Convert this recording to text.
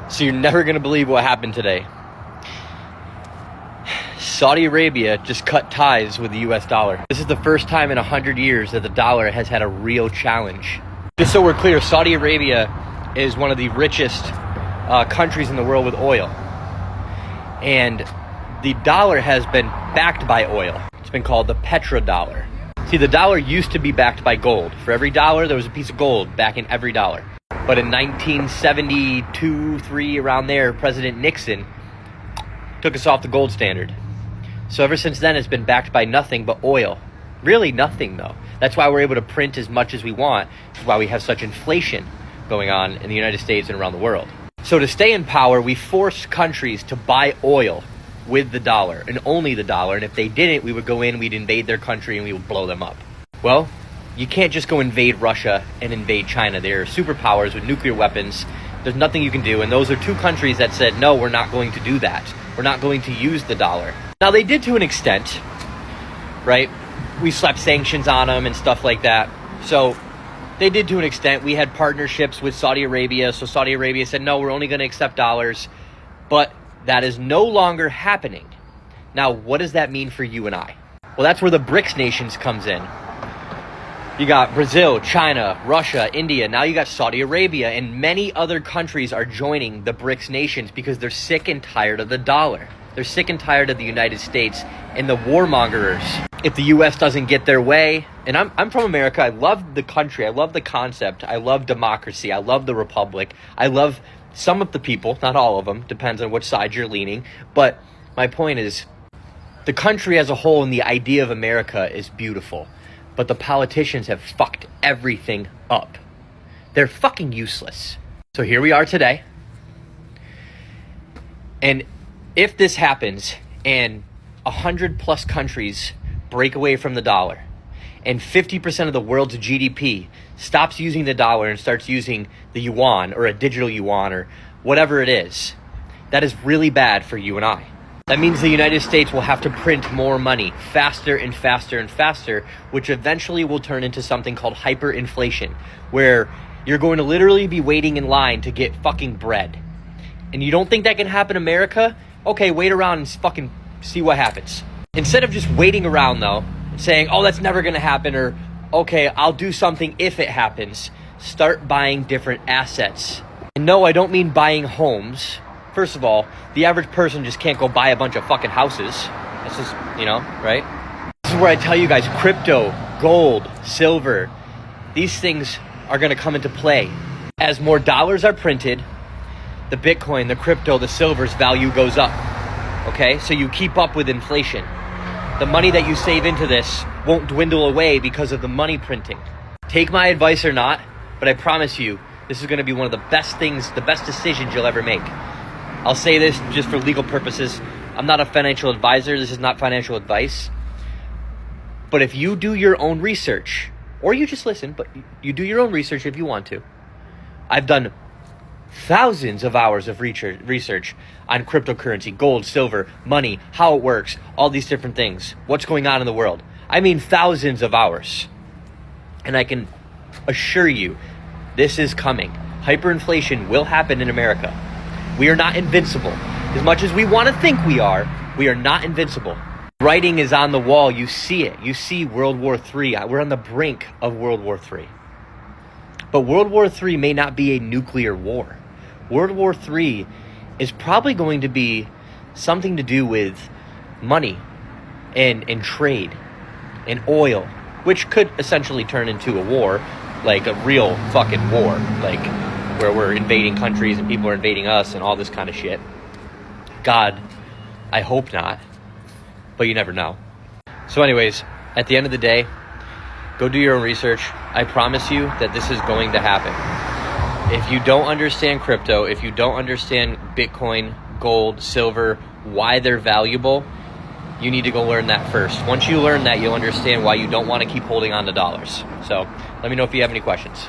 So you're never going to believe what happened today. Saudi Arabia just cut ties with the US dollar. This is the first time in 100 years that the dollar has had a real challenge. Just so we're clear, Saudi Arabia is one of the richest countries in the world with oil. And the dollar has been backed by oil. It's been called the petrodollar. See, the dollar used to be backed by gold. For every dollar, there was a piece of gold backing every dollar. But in 1972, 3, around there, President Nixon took us off the gold standard. So ever since then, it's been backed by nothing but oil. Really nothing, though. That's why we're able to print as much as we want. That's why we have such inflation going on in the United States and around the world. So to stay in power, we forced countries to buy oil with the dollar, and only the dollar. And if they didn't, we would go in, we'd invade their country, and we would blow them up. Well, you can't just go invade Russia and invade China. They're superpowers with nuclear weapons. There's nothing you can do. And those are two countries that said, no, we're not going to do that. We're not going to use the dollar. Now, they did to an extent, right? We slapped sanctions on them and stuff like that. So they did to an extent. We had partnerships with Saudi Arabia. So Saudi Arabia said, no, we're only going to accept dollars. But that is no longer happening. Now, what does that mean for you and I? Well, that's where the BRICS nations comes in. You got Brazil, China, Russia, India. Now you got Saudi Arabia, and many other countries are joining the BRICS nations because they're sick and tired of the dollar. They're sick and tired of the United States and the warmongers. If the U.S. doesn't get their way, and I'm from America, I love the country, I love the concept, I love democracy, I love the republic, I love some of the people, not all of them, depends on which side you're leaning. But my point is, the country as a whole and the idea of America is beautiful. But the politicians have fucked everything up. They're fucking useless. So here we are today. And if this happens and 100 plus countries break away from the dollar and 50% of the world's GDP stops using the dollar and starts using the yuan or a digital yuan or whatever it is, that is really bad for you and I. That means the United States will have to print more money faster and faster and faster, which eventually will turn into something called hyperinflation, where you're going to literally be waiting in line to get fucking bread. And you don't think that can happen in America? Okay, wait around and fucking see what happens. Instead of just waiting around, though, and saying, oh, that's never going to happen, or, okay, I'll do something if it happens, start buying different assets. And no, I don't mean buying homes. First of all, the average person just can't go buy a bunch of fucking houses. That's just, right? This is where I tell you guys, crypto, gold, silver, these things are going to come into play. As more dollars are printed, the Bitcoin, the crypto, the silver's value goes up. Okay? So you keep up with inflation. The money that you save into this won't dwindle away because of the money printing. Take my advice or not, but I promise you, this is going to be one of the best things, the best decisions you'll ever make. I'll say this just for legal purposes. I'm not a financial advisor. This is not financial advice. But if you do your own research, or you just listen, but you do your own research if you want to. I've done thousands of hours of research on cryptocurrency, gold, silver, money, how it works, all these different things, what's going on in the world. I mean thousands of hours. And I can assure you, this is coming. Hyperinflation will happen in America. We are not invincible. As much as we want to think we are not invincible. Writing is on the wall. You see it. You see World War III. We're on the brink of World War III. But World War III may not be a nuclear war. World War III is probably going to be something to do with money and trade and oil, which could essentially turn into a war, like a real fucking war, like where we're invading countries and people are invading us and all this kind of shit. God, I hope not, but you never know. So anyways, at the end of the day, go do your own research. I promise you that this is going to happen. If you don't understand crypto, if you don't understand Bitcoin, gold, silver, why they're valuable, you need to go learn that first. Once you learn that, you'll understand why you don't want to keep holding on to dollars. So let me know if you have any questions.